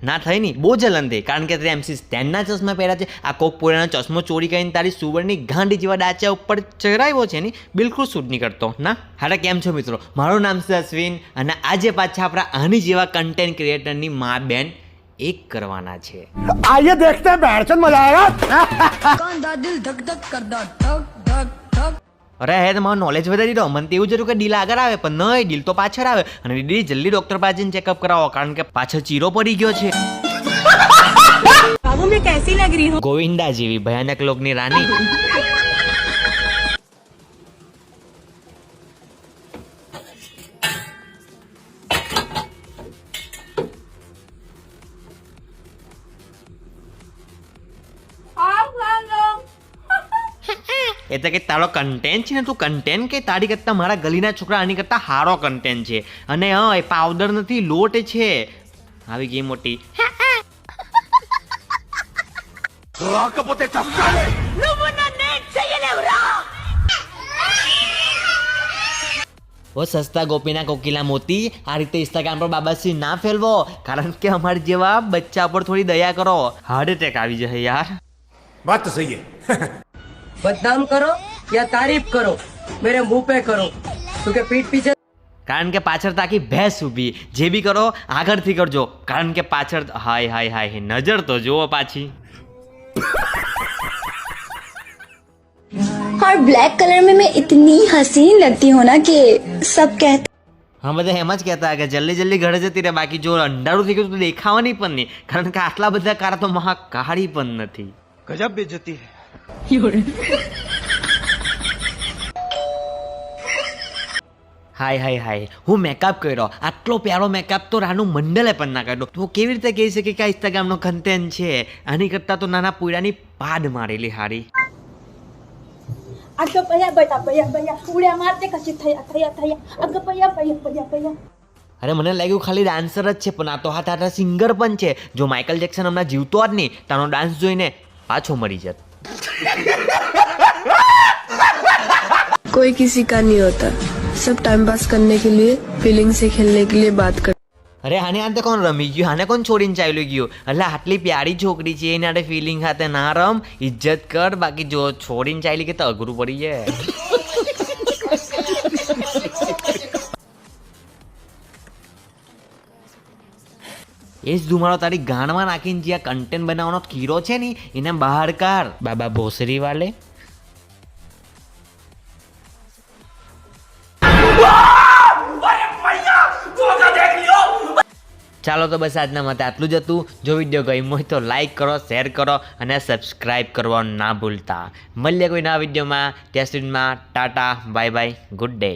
ના થઈ નહીં, બહુ જલન થઈ, કારણ કે તે MC સ્ટેનના ચશ્મા પહેર્યા છે. આ કોક પોળાનો ચશ્મો ચોરી કરીને તારી સુવરની ગાંડી જેવા ડાચા ઉપર ચડાવ્યો છે ને, બિલકુલ સૂટ નહીં કરતો ના. હારા કેમ છો મિત્રો, મારું નામ છે અશ્વિન અને આજે પાછા આપણા આની જેવા કન્ટેન્ટ ક્રિએટરની મા બેન એક કરવાના છે. આઈએ દેખતે हैं बैठचंद मजा आएगा. कांदा दिल धक धक करदा धक धक धक. અરે હે તમારું નોલેજ વધારી દો. મને તો એવું જરૂર કે ડીલ આગળ આવે, પણ નહીં, ડીલ તો પાછળ આવે. અને દીદી જલ્દી ડોક્ટર પાસે જઈને ચેકઅપ કરાવો, કારણ કે પાછળ ચીરો પડી ગયો છે. बाबू मैं कैसी लग रही हूँ? ગોવિંદા જેવી ભયાનક લોકની રાની. એટલે કે તારો કન્ટેન્ટ છે ને, તું કન્ટેન્ટ કે તારી કરતા મારા ગલીના છોકરા આની કરતા સારો કન્ટેન્ટ છે. અને હા, એ પાવડર નથી, લોટ છે. આવી ગઈ મોટી. ઓ સસ્તા ગોપીના કોકિલા મોતી, આ રીતે ઇન્સ્ટાગ્રામ પર બાબાશ્રી ના ફેલવો, કારણ કે અમારી જેવા બચ્ચા પર થોડી દયા કરો. હાર્ટ એટેક આવી જશે યાર. बात तो सही है. बदनाम करो या तारीफ करो, मेरे मुंह पे करो, क्योंकि पीठ पीछे. કારણ કે પાછળ તાકી ભેંસ ઊભી. જે બી કરો આગળથી કરજો, કારણ કે પાછળ હાય હાય હાય નજર તો જુઓ પાછી. और ब्लैक कलर में मैं इतनी हसीन लगती हूँ ना कि सब कहते. હા, બધા એમ જ કહેતા કે જલ્દી જલ્દી ઘરે જતી રહે, બાકી જો અંધારું થઈ ગયું તો દેખાવાની પણ નહીં, કારણ કે આટલા બધા કારા તો મહા કાળી પણ નથી. गजब बेइज्जती है. હાય હાય હાય, હું મેકઅપ કર્યો, આટલો પ્યારો મેકઅપ તો રાનું મંડલે પણ ના કર્યો. તો કેવી રીતે કહી શકે કે આ ઇન્સ્ટાગ્રામનો કન્ટેન્ટ છે? આની કરતાં તો નાના પોયરાની પાડ મારેલી હારી. अगं पया बटा पया पया उड्या मारते कशी थया थया थया अगं पया पया पया पया. અરે મને લાગ્યું ખાલી ડાન્સર જ છે, પણ આ તો હાથ સિંગર પણ છે. જો માઇકલ જેક્સન હમણાં જીવતો જ નહીં, તાનો ડાન્સ જોઈને પાછો મરી જત. कोई किसी का नहीं होता, सब टाइम पास करने के लिए, फीलिंग से खेलने के लिए बात कर. અરે આને આને કોણ રમી ગયું, આને કોણ છોડીને ચાલ્યું ગયું? એટલે આટલી પ્યારી છોકરી છે, એને આડે ફિલિંગ સાથે ના રમ, ઇજ્જત કર, બાકી જો છોડીને ચાલી કે તો અઘરું પડી જાય. એ જ ધુમાડો તારી ગાણમાં નાખીને જે આ કન્ટેન્ટ બનાવવાનો કીરો છે ને, એને બહાર કાઢ બાબા ભોસરી વાલે. ચાલો તો બસ આજના માટે આટલું જ હતું. જો વિડીયો ગમ્યો હોય તો લાઈક કરો, શેર કરો અને સબસ્ક્રાઈબ કરવાનું ના ભૂલતા. મળીએ કોઈ નવા વિડીયોમાં. ત્યાં સુધીમાં Tata, bye bye, good day.